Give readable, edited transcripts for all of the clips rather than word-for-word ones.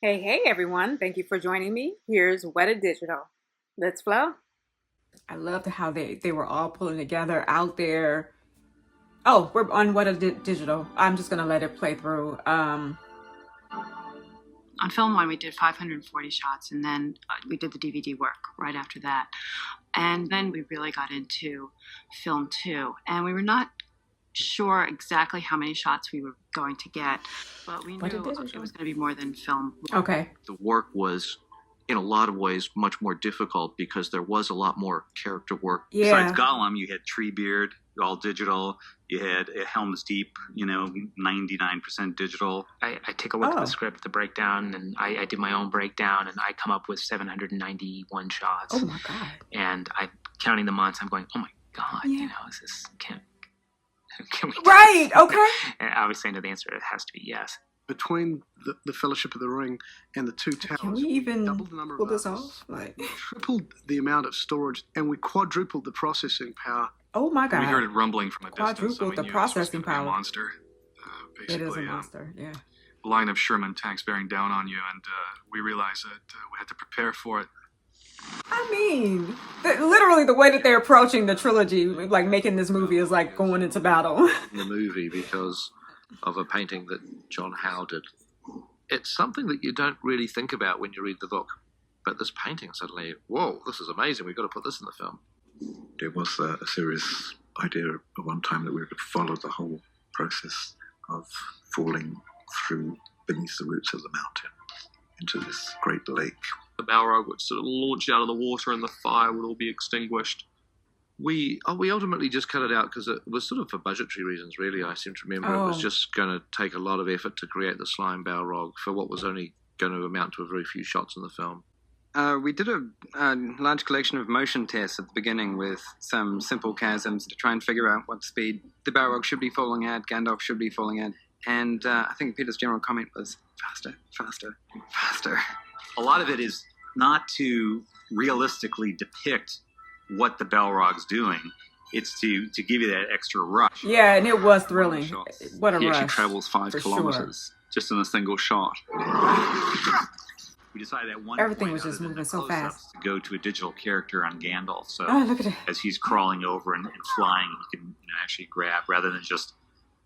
Hey, everyone. Thank you for joining me. Here's Weta Digital. Let's flow. I loved how they were all pulling together out there. Oh, we're on Digital. I'm just gonna let it play through. On film one, we did 540 shots, and then we did the DVD work right after that. And then we really got into film two, and we were not sure exactly how many shots we were going to get, but we knew it was going to be more than film. Okay. The work was, in a lot of ways, much more difficult because there was a lot more character work. Yeah. Besides Gollum, you had Treebeard, all digital. You had Helm's Deep, 99% digital. I take a look at the script, the breakdown, and I do my own breakdown, and I come up with 791 shots. Oh my God. And I'm counting the months. I'm going, oh my God, is this, can we Right, okay. And obviously I know the answer has to be yes. Between the Fellowship of the Ring and the Two Towers, Can we even doubled the number pull of this artists, off? Like, tripled the amount of storage, and we quadrupled the processing power. oh my God. We heard it rumbling from a distance. Quadrupled So the we knew this was processing gonna be a power. monster. It is a Basically, monster, yeah. a line of Sherman tanks bearing down on you, and we realized that we had to prepare for it. I mean, literally the way that they're approaching the trilogy, like making this movie, is like going into battle. The movie because of a painting that John Howe did. It's something that you don't really think about when you read the book, but this painting suddenly, whoa, this is amazing, we've got to put this in the film. There was a serious idea at one time that we would follow the whole process of falling through beneath the roots of the mountain into this great lake. The Balrog would sort of launch out of the water and the fire would all be extinguished. We ultimately just cut it out because it was sort of for budgetary reasons, really. I seem to remember it was just going to take a lot of effort to create the slime Balrog for what was only going to amount to a very few shots in the film. We did a large collection of motion tests at the beginning with some simple chasms to try and figure out what speed the Balrog should be falling at, Gandalf should be falling at, and I think Peter's general comment was faster, faster, faster. A lot of it is not to realistically depict what the Balrog's doing. It's to give you that extra rush. Yeah, and it was thrilling. What a He rush. actually travels 5 kilometers just in a single shot. We decided at one Everything point, was just other than moving the so close-ups, fast. to go to a digital character on Gandalf. So Oh, look at it. as he's crawling over and flying, you can actually grab rather than just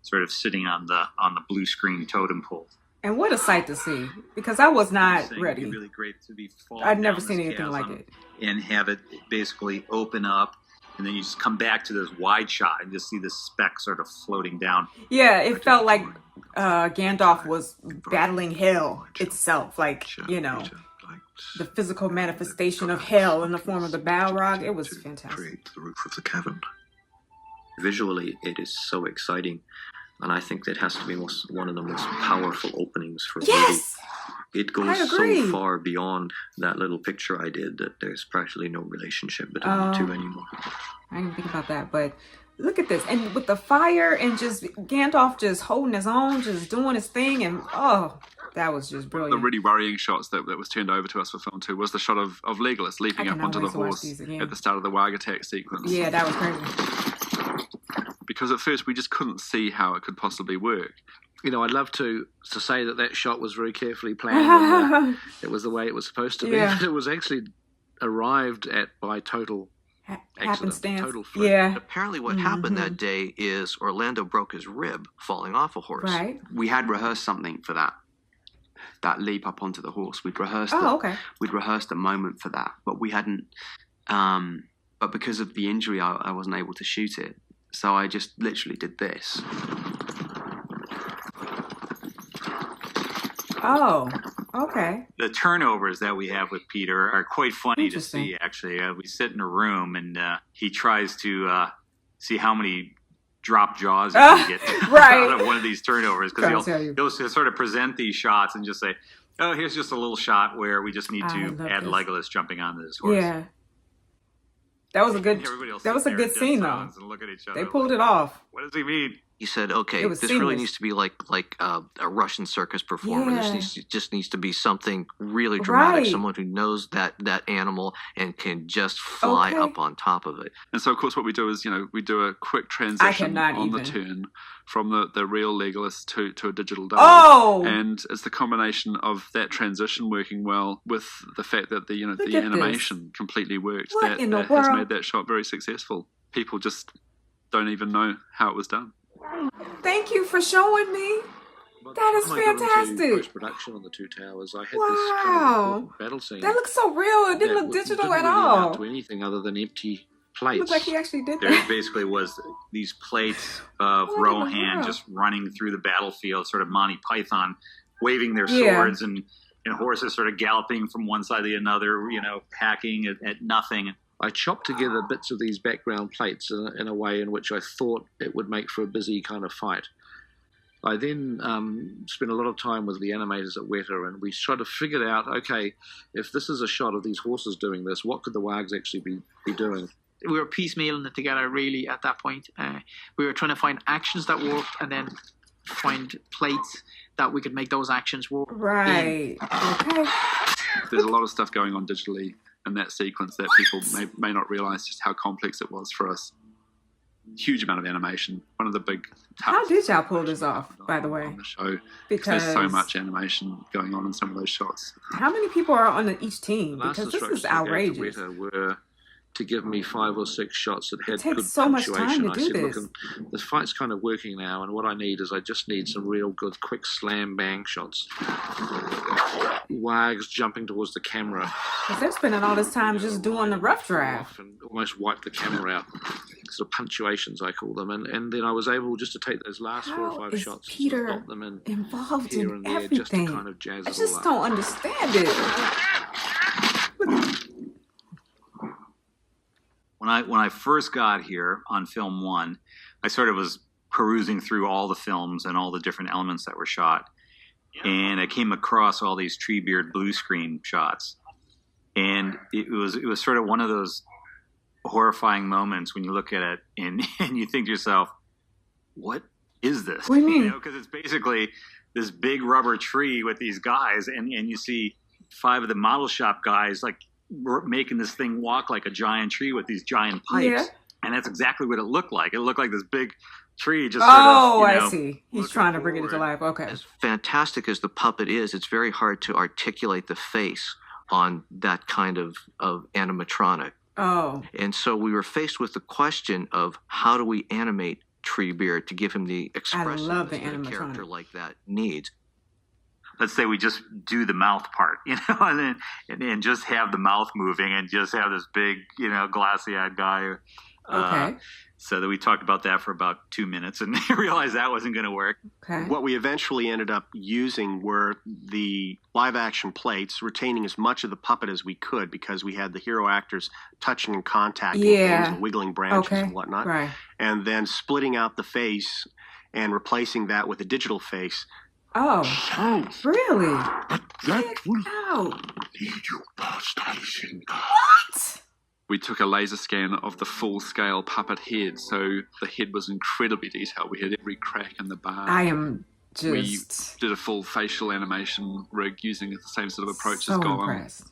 sort of sitting on the blue screen totem pole. And what a sight to see, because I was not It'd ready. be really great to be falling I'd never down seen this anything like chasm it. and have it basically open up, and then you just come back to this wide shot and just see this speck sort of floating down. Yeah, it felt like Gandalf was battling hell itself, like, the physical manifestation of hell in the form of the Balrog. It was fantastic. Create the roof of the cavern. Visually, it is so exciting, and I think that has to be one of the most powerful openings for a movie. It goes so far beyond that little picture I did that there's practically no relationship between the two anymore. I didn't think about that, but look at this. And with the fire and just Gandalf just holding his own, just doing his thing, and that was just brilliant. One of the really worrying shots that was turned over to us for film 2 was the shot of Legolas leaping up onto the horse at the start of the Wagatek sequence. Yeah, that was crazy. Because at first we just couldn't see how it could possibly work. I'd love to say that shot was very carefully planned and it was the way it was supposed to be. Yeah. It was actually arrived at by total happenstance. Total fluke. Yeah. Apparently what happened that day is Orlando broke his rib falling off a horse. Right. We had rehearsed something for that leap up onto the horse. We'd rehearsed we'd rehearsed a moment for that, but we hadn't but because of the injury I wasn't able to shoot it. So I just literally did this. Oh, okay. The turnovers that we have with Peter are quite funny to see, actually. We sit in a room and he tries to see how many drop jaws he can get out of one of these turnovers, because he'll sort of present these shots and just say, oh, here's just a little shot where we just need to add Legolas jumping onto this horse. Yeah. That was a good scene, though. Look at each other, They pulled it off. What does he mean? He said, "Okay, this seamless. really needs to be like a Russian circus performer. Yeah. This just needs to be something really dramatic. Right. Someone who knows that animal and can just fly up on top of it." And so, of course, what we do is, we do a quick transition on the turn from the real Legolas to a digital double. Oh! And it's the combination of that transition working well with the fact that the animation completely worked. What in the that world? has made that shot very successful. People just don't even know how it was done. Thank you for showing me. That is fantastic. Post-production on the Two Towers, I had this Wow. kind of battle scene. That looks so real. It didn't look digital at all. Amount to anything other than empty plates. Looked like he actually did There that. basically was these plates of Rohan just running through the battlefield, sort of Monty Python, waving their swords, and horses sort of galloping from one side to another, hacking at nothing. I chopped together bits of these background plates in a way in which I thought it would make for a busy kind of fight. I then spent a lot of time with the animators at Weta, and we tried to figure out, okay, if this is a shot of these horses doing this, what could the wargs actually be doing? We were piecemealing it together, really, at that point. We were trying to find actions that worked and then find plates that we could make those actions work. Right. Okay. There's a lot of stuff going on digitally in that sequence that people may not realize just how complex it was for us. Huge amount of animation. One of the big How did y'all pull this off, by the way? on the show. Because there's so much animation going on in some of those shots. How many people are on each team? The last Because this instructions is I gave outrageous. to Weta were to give me 5 or 6 shots that had takes good so much punctuation. time to I do said, this. look, the fight's kind of working now, and what I need is I just need some real good quick slam bang shots. Wags jumping towards the camera. Because they're spending all this time just doing the rough draft. And almost wipe the camera out. Sort of punctuations, I call them. And then I was able just to take those last 4 or 5 shots, Peter stop them in involved here in and there, everything? just to kind of jazz I it just all up. don't understand it. When I first got here on film 1, I sort of was perusing through all the films and all the different elements that were shot. And I came across all these Treebeard blue screen shots. And it was sort of one of those horrifying moments when you look at it and you think to yourself, what is this? What do you mean? Because it's basically this big rubber tree with these guys, and you see 5 of the model shop guys like making this thing walk like a giant tree with these giant pipes. Yeah. And that's exactly what it looked like. It looked like this big tree just I see. He's trying to bring it into life. Okay. As fantastic as the puppet is, it's very hard to articulate the face on that kind of animatronic. Oh. And so we were faced with the question of how do we animate Treebeard to give him the expressiveness love the that a character animatronic. like that needs. Let's say we just do the mouth part, and then just have the mouth moving and just have this big, glassy-eyed guy. Okay. So that we talked about that for about 2 minutes and realized that wasn't going to work. Okay. What we eventually ended up using were the live action plates, retaining as much of the puppet as we could because we had the hero actors touching and contacting things and wiggling branches and whatnot. Right. And then splitting out the face and replacing that with a digital face. Oh. Really? That will out. lead you past Isengard. What? We took a laser scan of the full-scale puppet head, so the head was incredibly detailed. We had every crack in the bar. I am We just did a full facial animation rig using the same sort of approach so as Gollum. impressed.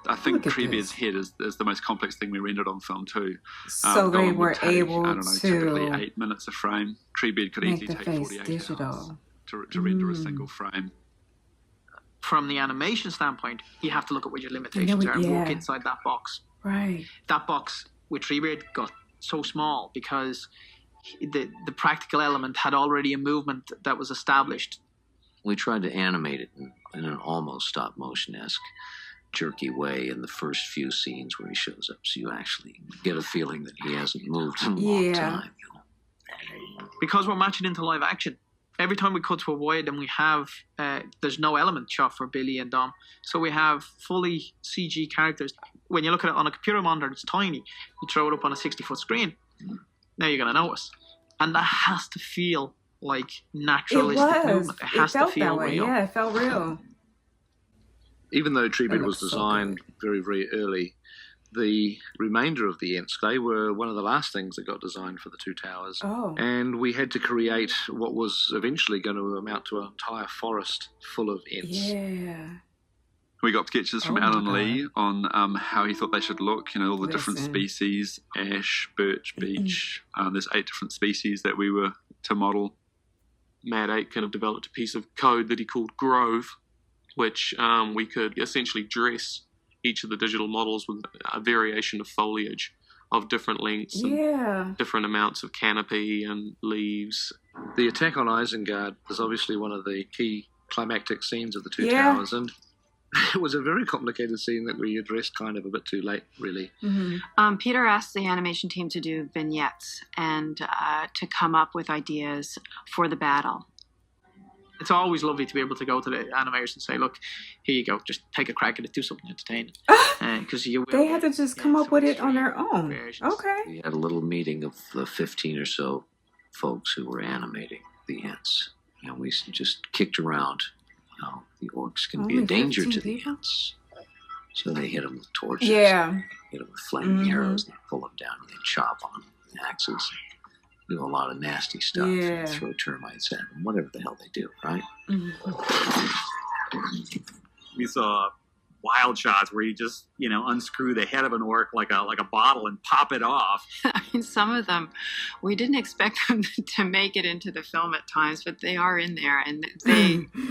I think Look at Treebeard's this. head is the most complex thing we rendered on film too. So they Gollum would were take, able I don't know, to typically 8 minutes a frame. Treebeard could make easily the take face 48 digital. hours to render a single frame. From the animation standpoint, you have to look at what your limitations are and work inside that box. Right. That box with Treebeard got so small because the practical element had already a movement that was established. We tried to animate it in an almost stop motion-esque, jerky way in the first few scenes where he shows up, so you actually get a feeling that he hasn't moved in a long time. Because we're matching into live action, every time we cut to a wide and we have, there's no element shot for Billy and Dom. So we have fully CG characters. When you look at it on a computer monitor, it's tiny. You throw it up on a 60-foot screen, now you're going to notice. And that has to feel like naturalistic movement. It has to feel real. Yeah, it felt real. Even though Treebeard was designed very, very early, the remainder of the Ents. They were one of the last things that got designed for the two towers. Oh. And we had to create what was eventually going to amount to an entire forest full of Ents. Yeah. We got sketches from Alan Lee on how he thought they should look, all the different species, ash, birch, beech. There's 8 different species that we were to model. Mad Ape kind of developed a piece of code that he called Grove, which we could essentially dress each of the digital models with a variation of foliage of different lengths and different amounts of canopy and leaves. The attack on Isengard is obviously one of the key climactic scenes of the two towers, and it was a very complicated scene that we addressed kind of a bit too late, really. Mm-hmm. Peter asked the animation team to do vignettes and to come up with ideas for the battle. It's always lovely to be able to go to the animators and say, look, here you go, just take a crack at it, do something entertaining. Because they had to just come up with it on their own. Okay. We had a little meeting of the 15 or so folks who were animating the Ents, and we just kicked around how the orcs can be a danger to the Ents. So they hit them with torches. Yeah. Hit them with flaming arrows, and they pull them down, and they chop on them with axes. Do a lot of nasty stuff. Yeah. Throw termites at them, whatever the hell they do, right? We saw wild shots where you just, unscrew the head of an orc like a bottle and pop it off. I mean, some of them, we didn't expect them to make it into the film at times, but they are in there, and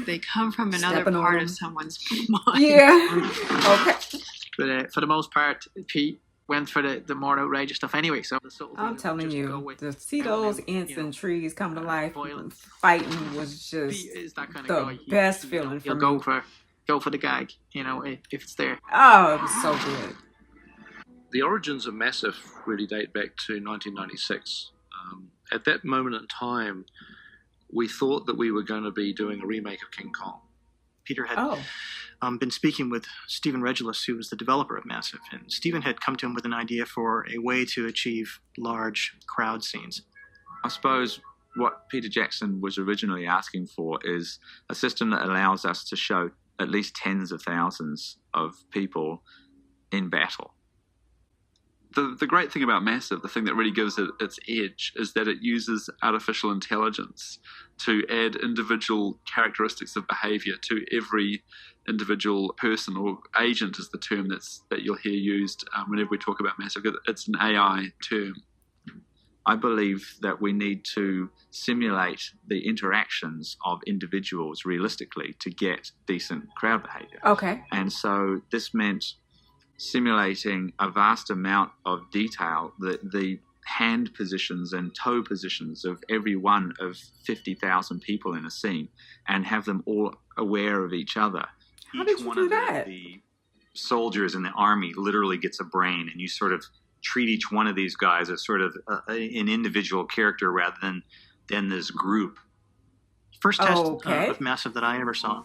they come from another part of someone's mind. Yeah. Okay. But for the most part, Pete went for the more outrageous stuff anyway. So I'm telling you, to see those Ents and trees come to life, fighting was just the best feeling for me. Go for the gag, if it's there. Oh, it was so good. The origins of Massive really date back to 1996. At that moment in time, we thought that we were going to be doing a remake of King Kong. Peter had been speaking with Stephen Regulus, who was the developer of Massive, and Stephen had come to him with an idea for a way to achieve large crowd scenes. I suppose what Peter Jackson was originally asking for is a system that allows us to show at least tens of thousands of people in battle. The great thing about Massive, the thing that really gives it its edge, is that it uses artificial intelligence to add individual characteristics of behavior to every individual person, or agent is the term that you'll hear used whenever we talk about Massive. It's an AI term. I believe that we need to simulate the interactions of individuals realistically to get decent crowd behavior. Okay. And so this meant simulating a vast amount of detail, the hand positions and toe positions of every one of 50,000 people in a scene, and have them all aware of each other. How did you do that? The soldiers in the army literally gets a brain, and you sort of treat each one of these guys as sort of an individual character rather than this group. First test of Massive that I ever saw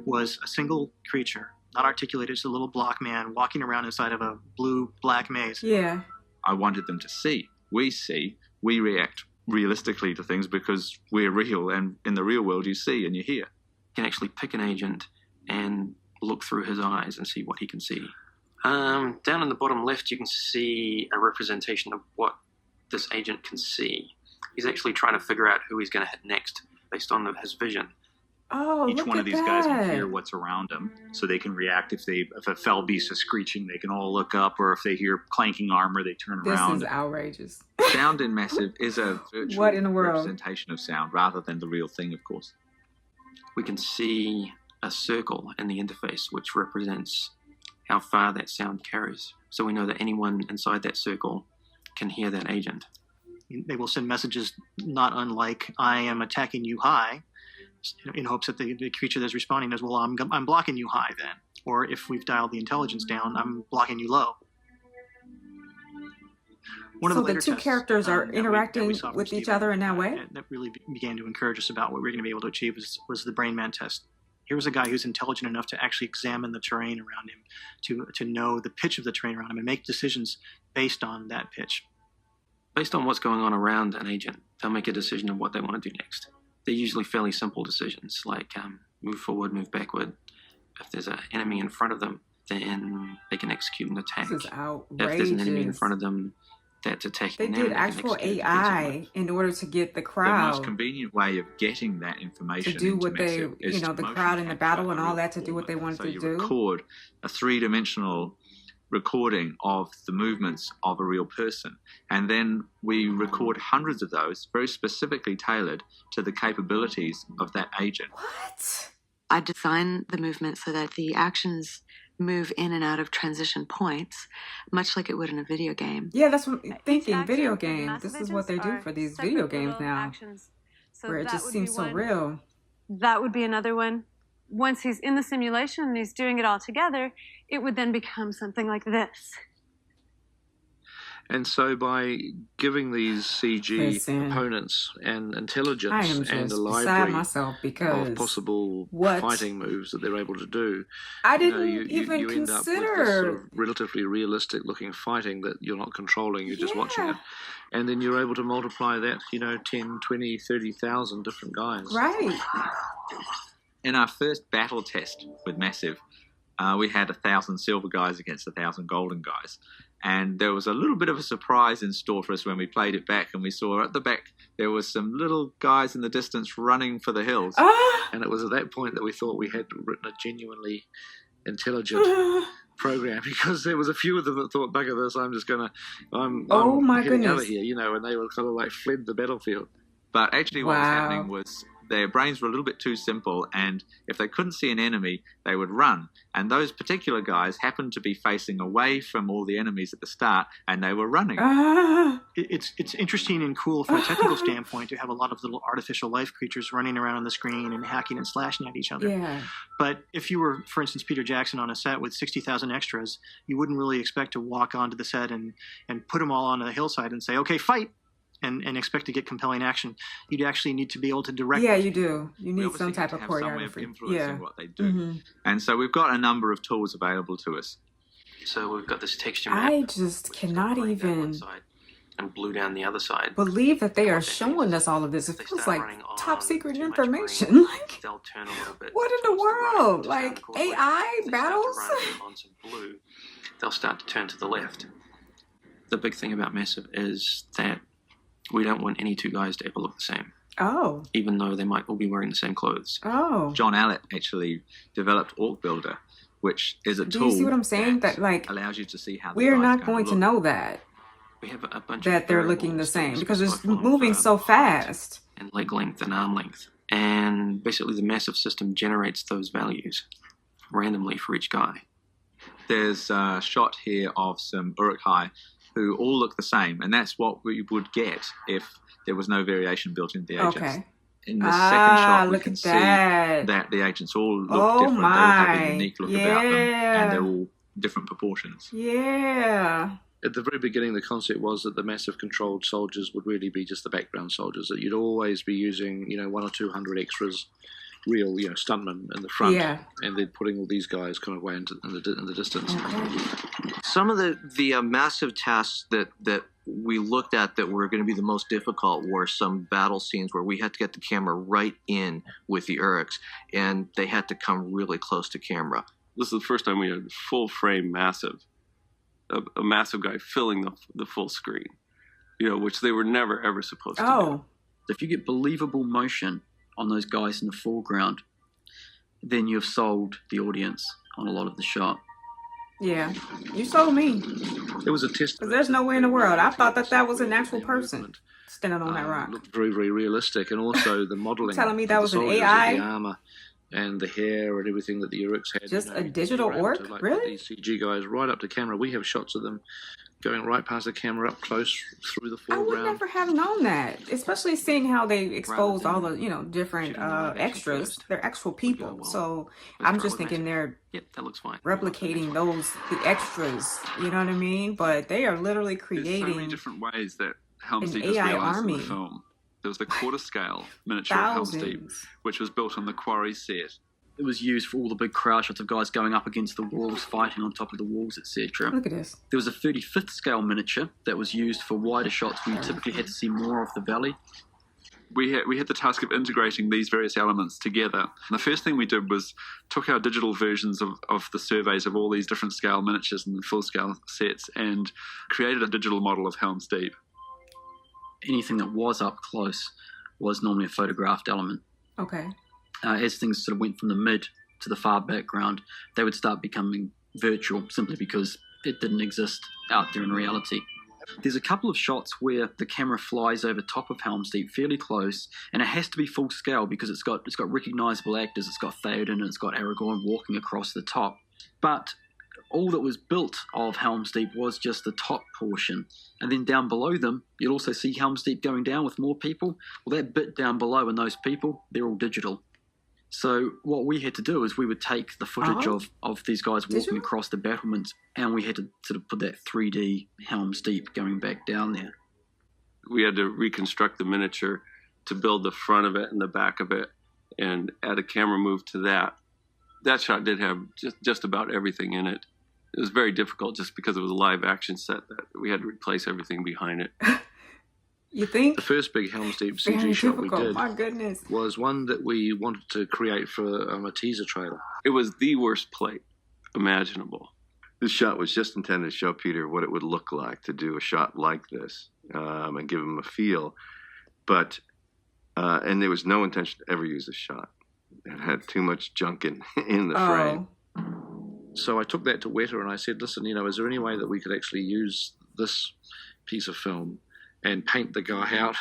was a single creature, not articulated, just a little block man walking around inside of a blue-black maze. Yeah. I wanted them to see. We react realistically to things because we're real, and in the real world you see and you hear. You can actually pick an agent and look through his eyes and see what he can see. Down in the bottom left, you can see a representation of what this agent can see. He's actually trying to figure out who he's going to hit next based on his vision. Oh, Each one of these guys can hear what's around them, so they can react. If a fell beast is screeching, they can all look up, or if they hear clanking armor, they turn around. This is outrageous. Sound in Massive is a virtual representation of sound rather than the real thing, of course. We can see a circle in the interface, which represents how far that sound carries. So we know that anyone inside that circle can hear that agent. They will send messages not unlike, I am attacking you high, in hopes that the creature that's responding does, well, I'm blocking you high then. Or if we've dialed the intelligence down, I'm blocking you low. So the two characters are interacting with each other in that way? That really began to encourage us about what we were going to be able to achieve was the Brain Man test. Here was a guy who's intelligent enough to actually examine the terrain around him, to know the pitch of the terrain around him and make decisions based on that pitch. Based on what's going on around an agent, they'll make a decision of what they want to do next. They're usually fairly simple decisions, like move forward, move backward. If there's an enemy in front of them, then they can execute an attack. This is If there's an enemy in outrageous. front of them that's attacking They them, did can actual execute a defensive AI in order to get the The most crowd convenient way of getting that information to do into what they, Massive is the to crowd in the motion battle capture and a all real that to do what they wanted so to you do. record a three-dimensional recording of the movements of a real person, and then we record hundreds of those, very specifically tailored to the capabilities of that agent. What? I design the movement so that the actions move in and out of transition points, much like it would in a video game. Yeah, that's what I'm thinking. Video game. This is what they do for these video games now, where it just seems so real. That would be another one. Once he's in the simulation and he's doing it all together, it would then become something like this. And so by giving these CG Listen, opponents and I intelligence am and just a beside library myself of because possible what fighting moves that they're able to do, I you know, didn't even you end up with this sort consider. of relatively realistic looking fighting that you're not controlling, you're just watching Yeah, it. And then you're able to multiply that, 10, 20, 30,000 different guys. right. In our first battle test with Massive, we had 1,000 silver guys against 1,000 golden guys. And there was a little bit of a surprise in store for us when we played it back, and we saw at the back there was some little guys in the distance running for the hills. And it was at that point that we thought we had written a genuinely intelligent program, because there was a few of them that thought, bugger this, I'm Oh my heading out of goodness. here, and they were kind of like fled the battlefield. But actually what was happening Wow. was their brains were a little bit too simple, and if they couldn't see an enemy, they would run. And those particular guys happened to be facing away from all the enemies at the start, and they were running. It's interesting and cool from a technical standpoint to have a lot of little artificial life creatures running around on the screen and hacking and slashing at each other. Yeah. But if you were, for instance, Peter Jackson on a set with 60,000 extras, you wouldn't really expect to walk onto the set and put them all on a hillside and say, okay, fight, and expect to get compelling action. You'd actually need to be able to direct. Yeah, you do. You need some obviously type have of to have some way of choreography. influencing Yeah. what they do. Mhm. And so we've got a number of tools available to us. So we've got this texture map I just cannot even and blue down the other side. believe that they are showing us all of this. It They feels start like running top on secret too much information. green, Like, they'll turn a little bit. what in the world? Like AI battles? On some blue, they'll start to turn to the left. The big thing about Massive is that we don't want any two guys to ever look the same, Oh. even though they might all be wearing the same clothes. Oh. John Allett actually developed Orc Builder, which is a Do tool you see what I'm saying? That like allows you to see how the we're guy's not going to look. know that We have a bunch that of they're looking the variables same that because we're it's specifying moving for so fast. and leg length and arm length. And basically the Massive system generates those values randomly for each guy. There's a shot here of some Uruk-hai who all look the same, and that's what we would get if there was no variation built into the agents. Okay. In the second shot, we look can at see that. that the agents all look Oh different. They all have my. a unique look about them, Yeah. and they're all different proportions. Yeah. At the very beginning, the concept was that the Massive controlled soldiers would really be just the background soldiers, that you'd always be using, 100 or 200 extras, real, stuntmen in the front, Yeah. and then putting all these guys kind of way in the distance. Some of the massive tasks that we looked at that were going to be the most difficult were some battle scenes where we had to get the camera right in with the Uruks, and they had to come really close to camera. This is the first time we had full frame massive, a massive guy filling the full screen, which they were never ever supposed to do. Oh. If you get believable motion on those guys in the foreground, then you've sold the audience on a lot of the shot. Yeah. You sold me. It was a test. Because there's no way in the world. I thought that was an actual person standing on that rock. Looked very, very realistic, and also the modelling. Telling me that of was the an soldiers, AI? the armor, and the hair and everything that the Uruks had. Just a you digital were able orc? to, put Really? These CG guys right up to camera. We have shots of them going right past the camera, up close through the I would foreground. never have known that, especially seeing how they exposed all the, different extras. They're actual people. So I'm just thinking they're that looks fine. replicating the extras. You know what I mean? But they are literally There's so many creating different ways that Helm's an Deep is AI realized in army. the film. There was the quarter scale miniature of Helm's Deep, Thousands. which was built on the quarry set. It was used for all the big crowd shots of guys going up against the walls, fighting on top of the walls, etc. Look at this. There was a 35th scale miniature that was used for wider shots where you typically had to see more of the valley. We had the task of integrating these various elements together. And the first thing we did was took our digital versions of the surveys of all these different scale miniatures and full-scale sets and created a digital model of Helm's Deep. Anything that was up close was normally a photographed element. Okay. As things sort of went from the mid to the far background, they would start becoming virtual simply because it didn't exist out there in reality. There's a couple of shots where the camera flies over top of Helm's Deep fairly close, and it has to be full scale because it's got recognisable actors. It's got Theoden and it's got Aragorn walking across the top. But all that was built of Helm's Deep was just the top portion. And then down below them, you'll also see Helm's Deep going down with more people. Well, that bit down below and those people, they're all digital. So what we had to do is we would take the footage of these guys walking across the battlements, and we had to sort of put that 3D Helm's Deep going back down there. We had to reconstruct the miniature to build the front of it and the back of it and add a camera move to that. That shot did have just about everything in it. It was very difficult just because it was a live action set that we had to replace everything behind it. You think? The first big Helm's Deep CG shot we did My goodness. was one that we wanted to create for a teaser trailer. It was the worst plate imaginable. This shot was just intended to show Peter what it would look like to do a shot like this and give him a feel. But, and there was no intention to ever use this shot. It had too much junk in the frame. So I took that to Weta and I said, listen, is there any way that we could actually use this piece of film and paint the guy out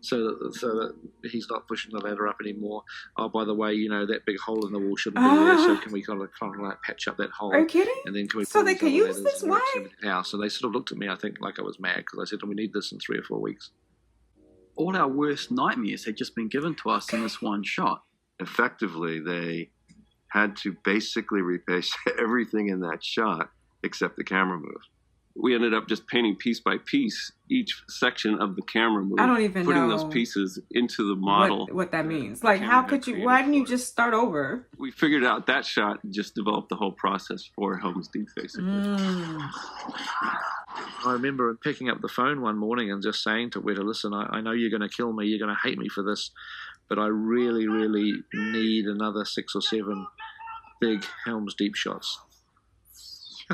so that he's not pushing the ladder up anymore? Oh, by the way, that big hole in the wall shouldn't be there, so can we kind of like patch up that hole? Are you kidding? And then can we So they could use this way? Now, so they sort of looked at me, I think, like I was mad, because I said, we need this in 3 or 4 weeks. All our worst nightmares had just been given to us in this one shot. Effectively, they had to basically repaste everything in that shot except the camera move. We ended up just painting piece by piece each section of the camera move. I don't even putting know those pieces into the model. What that means. Like, how could you, why didn't you just start over? We figured out that shot and just developed the whole process for Helm's Deep, basically. I remember picking up the phone one morning and just saying to Weta, listen, I know you're going to kill me, you're going to hate me for this, but I really, really need another 6 or 7 big Helm's Deep shots.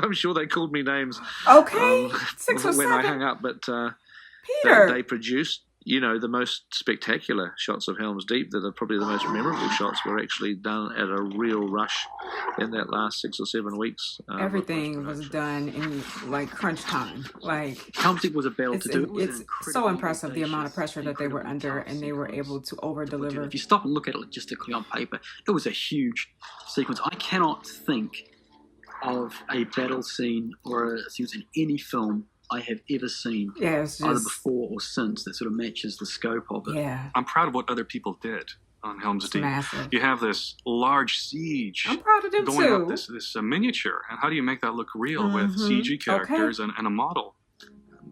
I'm sure they called me names. Okay, 6 or 7. When I hung up, but Peter, they produced, the most spectacular shots of Helm's Deep that are probably the most memorable shots were actually done at a real rush in that last 6 or 7 weeks. Everything was done in like crunch time. Like Helm's Deep was a battle to do. It's so impressive the amount of pressure that they were under, and they were able to over-deliver. If you stop and look at it logistically on paper, it was a huge sequence. I cannot think of a battle scene or a sequence in any film I have ever seen, either before or since, that sort of matches the scope of it. Yeah. I'm proud of what other people did on Helm's Deep. Massive. You have this large siege I'm proud of them going too. up this miniature, and how do you make that look real with CG characters and a model?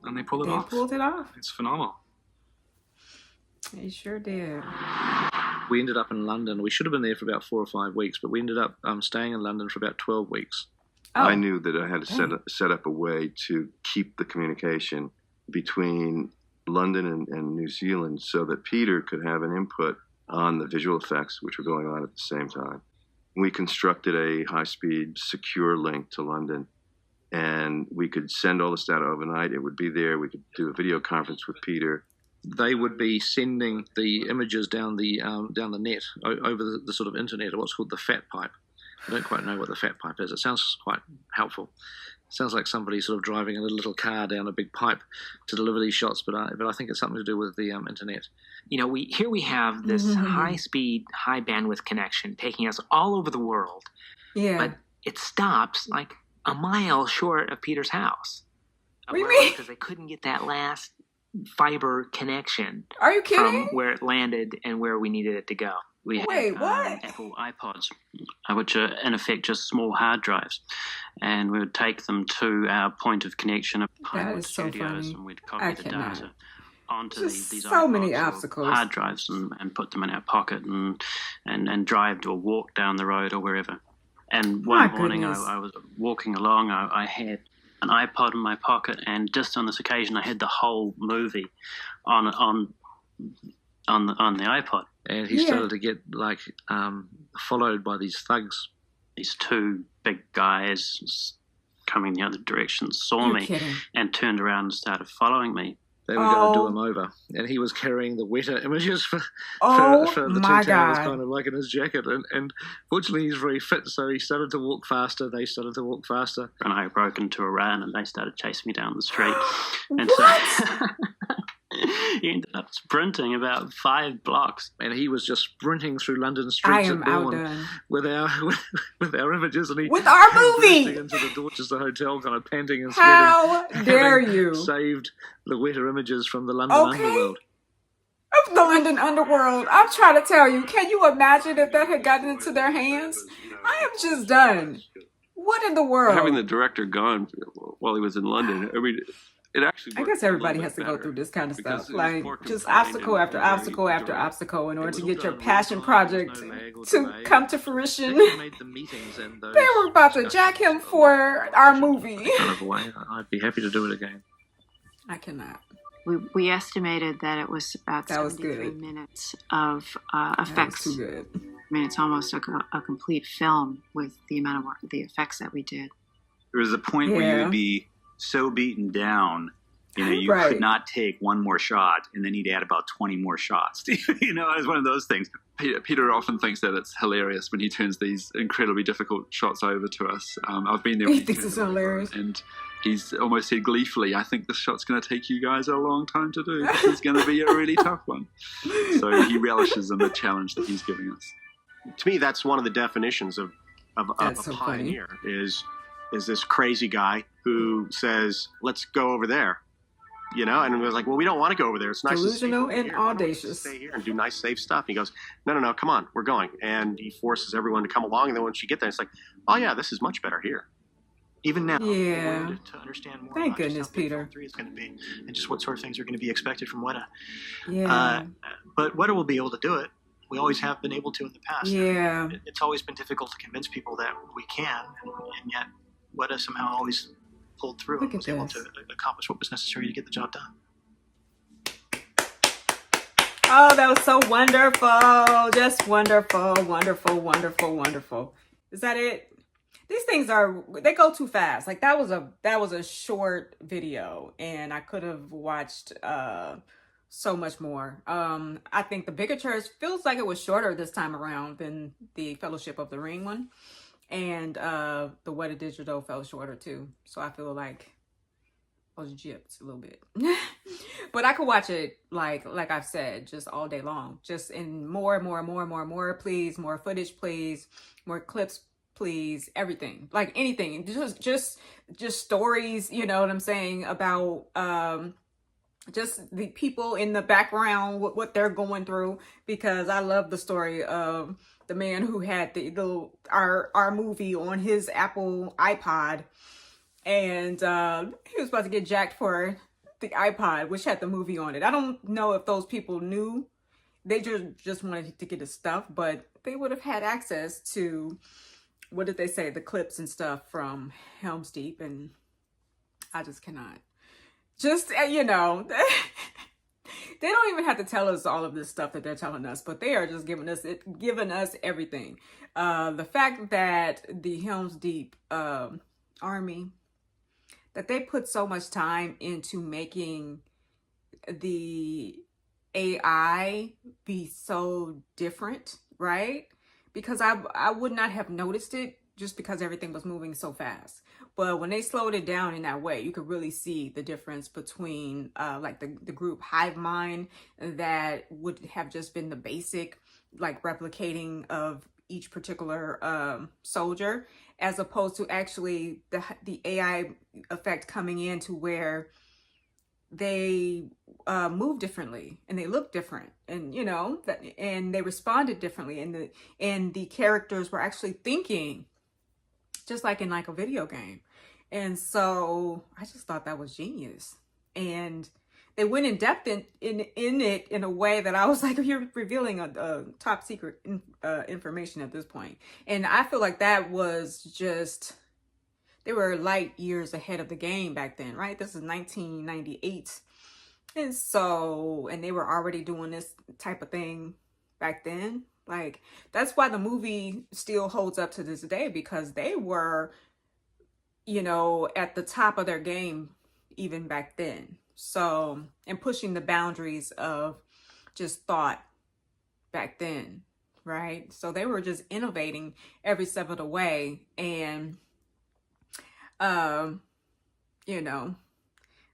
And they pull it off. They pulled it off. It's phenomenal. They sure did. We ended up in London. We should have been there for about 4 or 5 weeks, but we ended up staying in London for about 12 weeks. I knew that I had to set up a way to keep the communication between London and New Zealand so that Peter could have an input on the visual effects which were going on at the same time. We constructed a high-speed, secure link to London, and we could send all this data overnight. It would be there. We could do a video conference with Peter. They would be sending the images down the net, over the sort of internet, or what's called the fat pipe. I don't quite know what the fat pipe is. It sounds quite helpful. It sounds like somebody sort of driving in a little car down a big pipe to deliver these shots, but I think it's something to do with the internet. Here we have this high-speed, high-bandwidth connection taking us all over the world. Yeah. But it stops like a mile short of Peter's house. What do you mean? Because they couldn't get that last fiber connection. Are you kidding? From where it landed and where we needed it to go. We had Apple iPods, which are in effect just small hard drives, and we would take them to our point of connection at Pinewood Studios, and we'd copy the data onto these so many iPods or obstacles. hard drives and put them in our pocket and drive or walk down the road or wherever. And one morning I was walking along, I had an iPod in my pocket, and just on this occasion I had the whole movie on on the iPod. And he started to get like followed by these thugs. These two big guys coming the other direction saw me and turned around and started following me. They were going to do him over, and he was carrying the Weta images for the two towers kind of like in his jacket. And fortunately, he's very fit, so he started to walk faster. They started to walk faster, and I broke into a run, and they started chasing me down the street. And What? he ended up sprinting about 5 blocks, and he was just sprinting through London streets at dawn with our images, and he with our movie bursting into the door, just the hotel, kind of panting and sweating. How dare you? Saved the Weta images from the London underworld. Of the London underworld. I'm trying to tell you. Can you imagine if that had gotten into their hands? I am just done. What in the world? Having the director gone while he was in London, I mean, it actually. I guess everybody has to go through this kind of stuff, like just obstacle after obstacle after obstacle, in order to get your passion project to come to fruition. They were about to jack him for our movie. I'd be happy to do it again. I cannot. We estimated that it was about 73 minutes of effects. Too good. I mean, it's almost a complete film with the amount of work, the effects that we did. There was a point where you would be so beaten down, you could not take one more shot, and then he'd add about 20 more shots. It was one of those things. Peter often thinks that it's hilarious when he turns these incredibly difficult shots over to us. I've been there. He thinks it's hilarious. And he's almost said gleefully, I think this shot's going to take you guys a long time to do. This is going to be a really tough one. So he relishes in the challenge that he's giving us. To me, that's one of the definitions of a pioneer is this crazy guy who says, let's go over there. And it was like, well, we don't want to go over there. It's nice delusional and audacious. Stay here and do nice, safe stuff. And he goes, no, come on, we're going. And he forces everyone to come along. And then once you get there, it's like, oh yeah, this is much better here. Even now, yeah. To understand more. Thank goodness, Peter. 3 is going to be, and just what sort of things are going to be expected from Weta. Yeah. But Weta will be able to do it. We always have been able to in the past. Yeah. It's always been difficult to convince people that we can, and yet Weta somehow always pulled through and was able to accomplish what was necessary to get the job done. Oh, that was so wonderful. Just wonderful, wonderful, wonderful, wonderful. Is that it? These things they go too fast. Like that was a short video, and I could have watched so much more. I think the bigger church feels like it was shorter this time around than the Fellowship of the Ring one. And the Weta Digital fell shorter too. So I feel like I was gypped a little bit. But I could watch it like I've said, just all day long. Just in more, please. More footage, please. More clips, please. Everything. Like anything. Just stories, you know what I'm saying, about just the people in the background, what they're going through. Because I love the story of the man who had our movie on his Apple iPod, and he was about to get jacked for the iPod, which had the movie on it. I don't know if those people knew. They just wanted to get his stuff, but they would have had access to, what did they say, the clips and stuff from Helm's Deep, and I just cannot. Just, they don't even have to tell us all of this stuff that they're telling us, but they are just giving us everything. The fact that the Helm's Deep army, that they put so much time into making the AI be so different, right? Because I would not have noticed it just because everything was moving so fast. But when they slowed it down in that way, you could really see the difference between like the group Hive Mind that would have just been the basic like replicating of each particular soldier, as opposed to actually the AI effect coming in to where they move differently and they look different, and and they responded differently, and the characters were actually thinking just like in like a video game. And so I just thought that was genius. And they went in depth in it in a way that I was like, you're revealing a top secret information at this point. And I feel like that was just, they were light years ahead of the game back then, right? This is 1998. And so, and they were already doing this type of thing back then. Like, that's why the movie still holds up to this day, because they were, you know, at the top of their game even back then. So, and pushing the boundaries of just thought back then, right? So they were just innovating every step of the way. And, you know,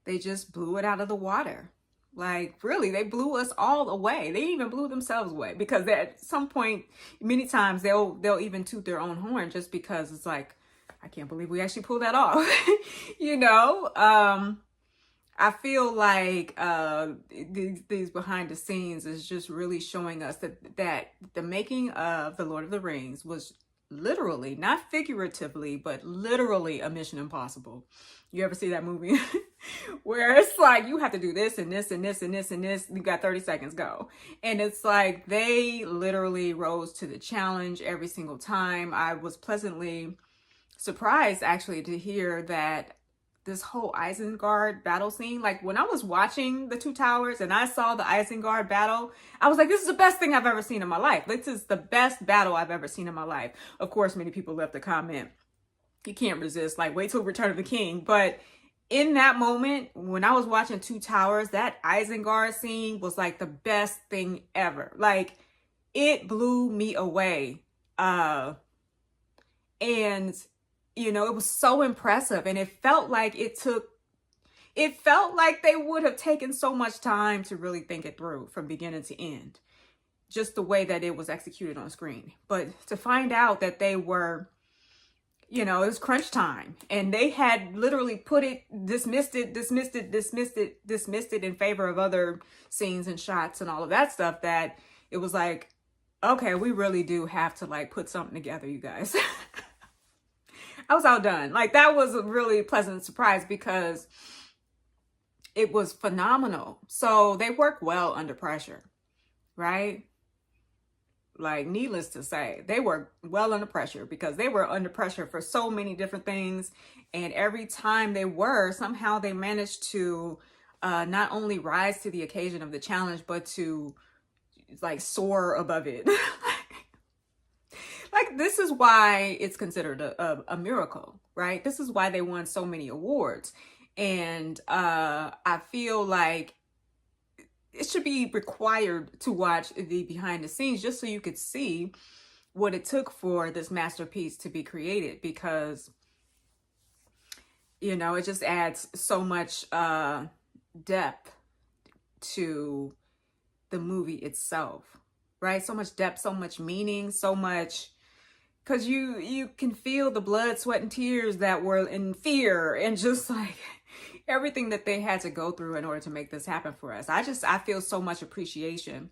they just blew it out of the water. Like, really, they blew us all away. They even blew themselves away, because at some point, many times they'll even toot their own horn, just because it's like, I can't believe we actually pulled that off. You know, I feel like these behind the scenes is just really showing us that the making of The Lord of the Rings was literally, not figuratively, but literally a Mission Impossible. You ever see that movie where it's like, you have to do this and this and this and this and this, you got 30 seconds, go. And it's like, they literally rose to the challenge every single time. I was pleasantly surprised actually to hear that this whole Isengard battle scene, like when I was watching The Two Towers and I saw the Isengard battle, I was like, this is the best thing I've ever seen in my life. This is the best battle I've ever seen in my life. Of course, many people left a comment. You can't resist, like, wait till Return of the King. But in that moment, when I was watching Two Towers, that Isengard scene was like the best thing ever. Like, it blew me away. And you know, it was so impressive, and it felt like they would have taken so much time to really think it through from beginning to end, just the way that it was executed on screen. But to find out that they were, you know, it was crunch time, and they had literally dismissed it in favor of other scenes and shots and all of that stuff, that it was like, okay, we really do have to like put something together, you guys. I was outdone. Like, that was a really pleasant surprise, because it was phenomenal. So they work well under pressure, right? Like, needless to say, they work well under pressure, because they were under pressure for so many different things. And every time somehow they managed to not only rise to the occasion of the challenge, but to like soar above it. Like, this is why it's considered a miracle, right? This is why they won so many awards. And I feel like it should be required to watch the behind the scenes, just so you could see what it took for this masterpiece to be created, because, you know, it just adds so much depth to the movie itself, right? So much depth, so much meaning, so much, because you can feel the blood, sweat, and tears that were in fear, and just like everything that they had to go through in order to make this happen for us. I feel so much appreciation,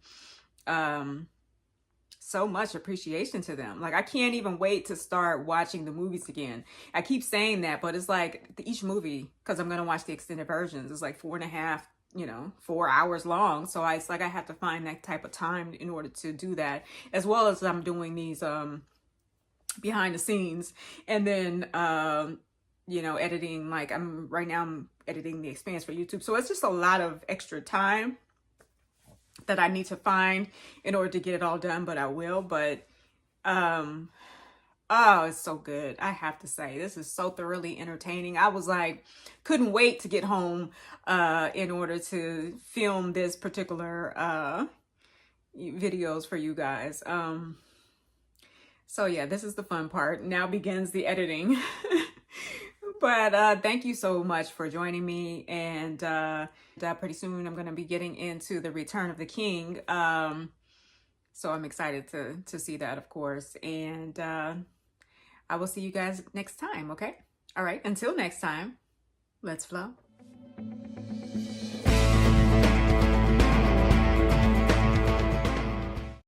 so much appreciation to them. Like, I can't even wait to start watching the movies again. I keep saying that, but it's like each movie, because I'm going to watch the extended versions, is like 4 hours long. So it's like I have to find that type of time in order to do that, as well as I'm doing these behind the scenes, and then you know, editing. Like, right now I'm editing The Expanse for YouTube, so it's just a lot of extra time that I need to find in order to get it all done, but I will. But oh, it's so good. I have to say, this is so thoroughly entertaining. I was like, couldn't wait to get home in order to film this particular videos for you guys. So yeah, this is the fun part. Now begins the editing. But thank you so much for joining me. And pretty soon I'm going to be getting into The Return of the King. So I'm excited to see that, of course. And I will see you guys next time, okay? All right, until next time, let's flow.